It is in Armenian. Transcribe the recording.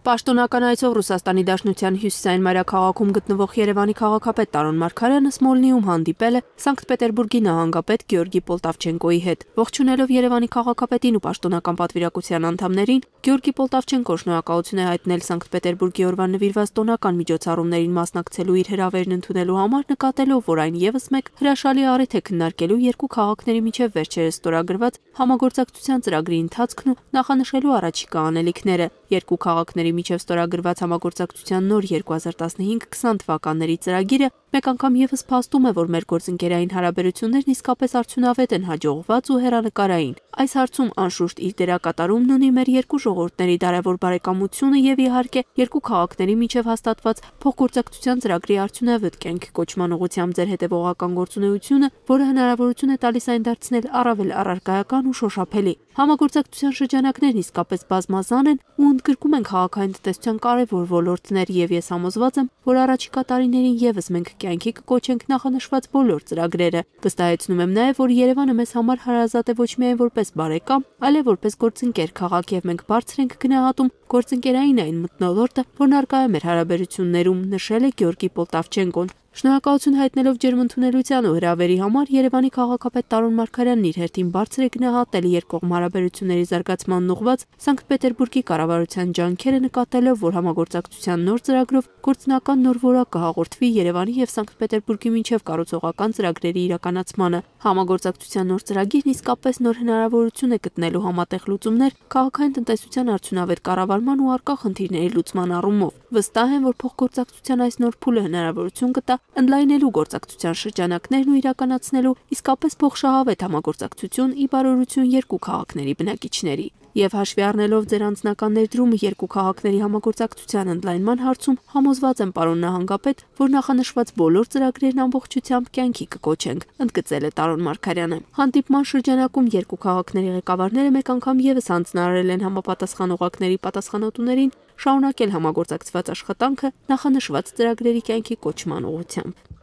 Պաշտոնական այցով Ռուսաստանի Դաշնության հյուսիսային մայրաքաղաքում գտնվող Երևանի քաղաքապետ Տարոն Մարգարյանը Սմոլնիում հանդիպել է Սանկտ Պետերբուրգի նահանգապետ Գեորգի Պոլտավչենկոյի հետ։ Ողջունելով Երևանի քաղաքապետին ու պաշտոնական պատվիրակության անդամներին, Գեորգի Պոլտավչենկոն շնորհակալություն է հայտնել Սանկտ Պետերբուրգի օրվան նվիրված տոնական միջոցառումներին մասնակցելու իր հրավերն ընդունելու համար, նկատելով, որ այն եւս մեկ հրաշալի առիթ է քննարկելու երկու քաղաքների միջև վերջերս ստորագրված համագործակցության ծրագրի ընթացքն ու նախանշելու առաջիկա անելիքները։ Երկու քաղաքների միջև ստորագրված համագործակցության նոր 2015-20 թվականների ծրագիրը մեկ անգամ եւս փաստում է, որ մեր գործընկերային հարաբերություններն իսկապես արդյունավետ են, հաջողված ու հեռանկարային։ Այս հարցում անշուշտ իր դերակատարումն ունի մեր երկու ժողովուրդների դարավոր բարեկամությունը եւ իհարկե երկու քաղաքների միջև հաստատված փոխգործակցության ծրագրի արդյունավետ կյանքի կոչման ուղղությամբ ձեր հետևողական գործունեությունը, որը հնարավորություն է տալիս այն դարձնել առավել առարկայական ու շոշափելի։ Համագործակցության շրջանակներն իսկապես բազմազան են ու ընդգրկում են քաղաքային տնտեսության կարևոր ոլորտներ եւ ես համոզված եմ, որ առաջիկա տարիներին եւս մենք կյանքի կկոչենք նախանշված բոլոր ծրագրերը։ Վստահեցնում եմ նաեւ, որ Երևանը մեզ համար հարազատ է ոչ միայն որպես բարեկամ, այլև որպես գործընկեր քաղաք եւ մենք բարձր ենք գնահատում գործընկերային այն մթնոլորտը, որն առկա է մեր հարաբերություններում, նշել է Գեորգի Պոլտավչենկոն։ Շնորհակալություն հայտնելով ջերմընդունելության ու հրավերի համար Երևանի քաղաքապետ Տարոն Մարգարյանն իր հերթին բարձր է գնահատել երկկողմ հարաբերությունների զարգացմանն ուղղված Սանկտ Պետերբուրգի կառավարության ջանքերը, նկատելով, որ համագործակցության նոր ծրագրով գործնական նոր որակ կհաղորդվի Երևանի եւ Սանկտ Պետերբուրգի միջև կառուցողական ծրագրերի իրականացմանը։ Համագործակցության նոր ծրագիրն իսկապես նոր հնարավորություն է գտնելու համատեղ լուծումներ քաղաքային տնտեսության արդյունավետ կառավարման ու առկա խնդիրների լուծման առումով։ Վստահ եմ, որ փոխգործակցության այս նոր փուլը հնարավորություն կտա ընդլայնելու գործակցության շրջանակներն ու իրականացնելու իսկապես փոխշահավետ համագործակցություն ի բարօրություն երկու քաղաքների բնակիչների։ Եվ հաշվի առնելով ձեր անձնական ներդրումը երկու քաղաքների համագործակցության ընդլայնման հարցում, համոզված եմ, պարոն նահանգապետ, որ նախանշված բոլոր ծրագրերն ամբողջությամբ կյանքի կկոչենք, ընդգծել է Տարոն Մարգարյանը։ Հանդիպման շրջանակում երկու քաղաքների ղեկավարները մեկ անգամ եւս հանձնարարել են համապատասխան օղակների պատասխանատուներին շարունակել համագործակցված աշխատանքը նախանշված ծրագրերի կյանքի կոչման ուղղությամբ։